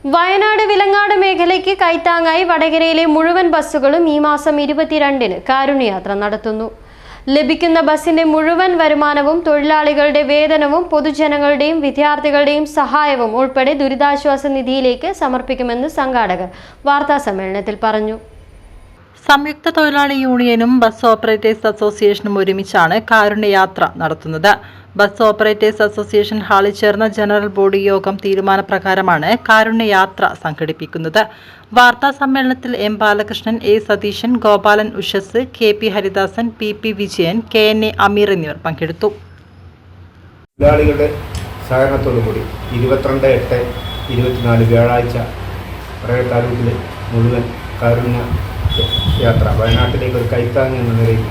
വയനാട് വിലങ്ങാട് മേഖലയ്ക്ക് കൈത്താങ്ങായി വടകരയിലെ മുഴുവൻ ബസ്സുകളും ഈ മാസം 22-ന് കാരുണ്യയാത്ര നടത്തുന്നു. ലഭിക്കുന്ന ബസിന്റെ മുഴുവൻ വരുമാനവും തൊഴിലാളികളുടെ വേതനവും പൊതുജനങ്ങളുടെയും വിദ്യാർത്ഥികളുടെയും സഹായവും ഉൾപ്പെടെ ദുരിതാശ്വാസ നിധിയിലേക്ക് സമർപ്പിക്കുമെന്ന് സംഘാടകർ വാർത്താസമ്മേളനത്തിൽ പറഞ്ഞു. സംയുക്ത തൊഴിലാളി യൂണിയനും ബസ് ഓപ്പറേറ്റേഴ്സ് അസോസിയേഷനും ഒരുമിച്ചാണ് കാരുണ്യയാത്ര നടത്തുന്നത്. ബസ് ഓപ്പറേറ്റേഴ്സ് അസോസിയേഷൻ ഹാളിൽ ചേർന്ന ജനറൽ ബോഡി യോഗം തീരുമാനപ്രകാരമാണ് കാരുണ്യയാത്ര സംഘടിപ്പിക്കുന്നത്. വാർത്താ സമ്മേളനത്തിൽ M Balakrishnan, A Satheesan, Gopalan Ushas, K P Haridasan, P Vijayan, KNA Ameer എന്നിവർ പങ്കെടുത്തു. തൊഴിലാളികളുടെ സഹകരണത്തോടുകൂടി 22/8/24 വ്യാഴാഴ്ച താലൂക്കിലെ മുഴുവൻ കാരുണ്യ യാത്ര വയനാട്ടിലേക്ക് ഒരു കൈത്താങ് എന്ന നിലയിൽ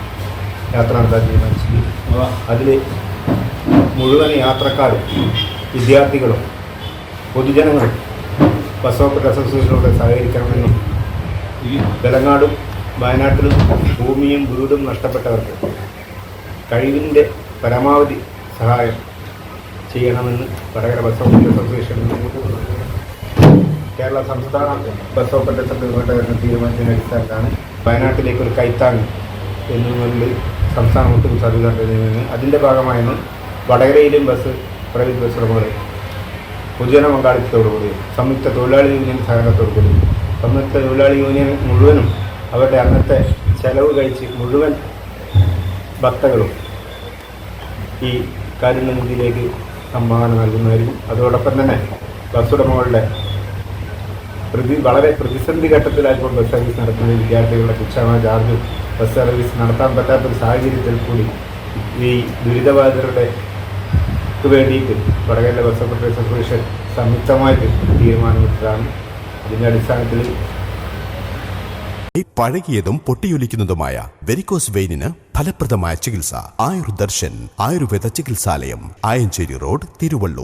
യാത്ര നടത്താൻ തീരുമാനിച്ചു. അതിൽ മുഴുവൻ യാത്രക്കാരും വിദ്യാർത്ഥികളും പൊതുജനങ്ങളും ബസ് ഓപ്പറേറ്റേഴ്സ് അസോസിയേഷനോട് സഹകരിക്കണമെന്നും വിലങ്ങാടും വയനാട്ടിലും ഭൂമിയും വീടും നഷ്ടപ്പെട്ടവർക്ക് കഴിവിൻ്റെ പരമാവധി സഹായം ചെയ്യണമെന്ന് Vadakara bus operators association Kerala സംസ്ഥാന ബസ് ഓപ്പറേറ്റേഴ്സ് അസോസിയേഷൻ തീരുമാനത്തിൻ്റെ അടിസ്ഥാനത്തിലാണ് വയനാട്ടിലേക്ക് ഒരു കൈത്താങ് എന്നുകൊണ്ട് സംസ്ഥാന ഒട്ടും സാധ്യത. അതിൻ്റെ ഭാഗമായാണ് വടകരയിലും പ്രൈവറ്റ് ബസ് ഉടമകൾ പൊതുജന പങ്കാളിത്തത്തോടുകൂടി സംയുക്ത തൊഴിലാളി യൂണിയൻ സഹകരണത്തോടുകൂടി സംയുക്ത തൊഴിലാളി യൂണിയൻ മുഴുവനും അവരുടെ അന്നത്തെ ചെലവ് കഴിച്ച് മുഴുവൻ ഭക്തകളും ഈ കാരുണ്യനിധിയിലേക്ക് സംഭാവന നൽകുന്നതായിരിക്കും. അതോടൊപ്പം തന്നെ ബസ് ഉടമകളുടെ വളരെ പ്രതിസന്ധി ഘട്ടത്തിലായപ്പോൾ ബസ് സർവീസ് നടത്തുന്ന വിദ്യാർത്ഥികളുടെ തുച്ഛമായ ചാർജ് ബസ് സർവീസ് നടത്താൻ പറ്റാത്തൊരു സാഹചര്യത്തിൽ കൂടി ഈ ദുരിതബാധിതരുടെ വേണ്ടിയിട്ട് വടകര ബസ് ഓപ്പറേറ്റേഴ്സ് അസോസിയേഷൻ സംയുക്തമായിട്ട് തീരുമാനമെടുത്തതാണ്. അതിൻ്റെ അടിസ്ഥാനത്തിൽ പഴകിയതും പൊട്ടിയൊലിക്കുന്നതുമായ വെരിക്കോസ് വെയിനിന് ഫലപ്രദമായ ചികിത്സ ആയുർദർശൻ ആയുർവേദ ചികിത്സാലയം, ആയഞ്ചേരി റോഡ്, തിരുവള്ളൂർ.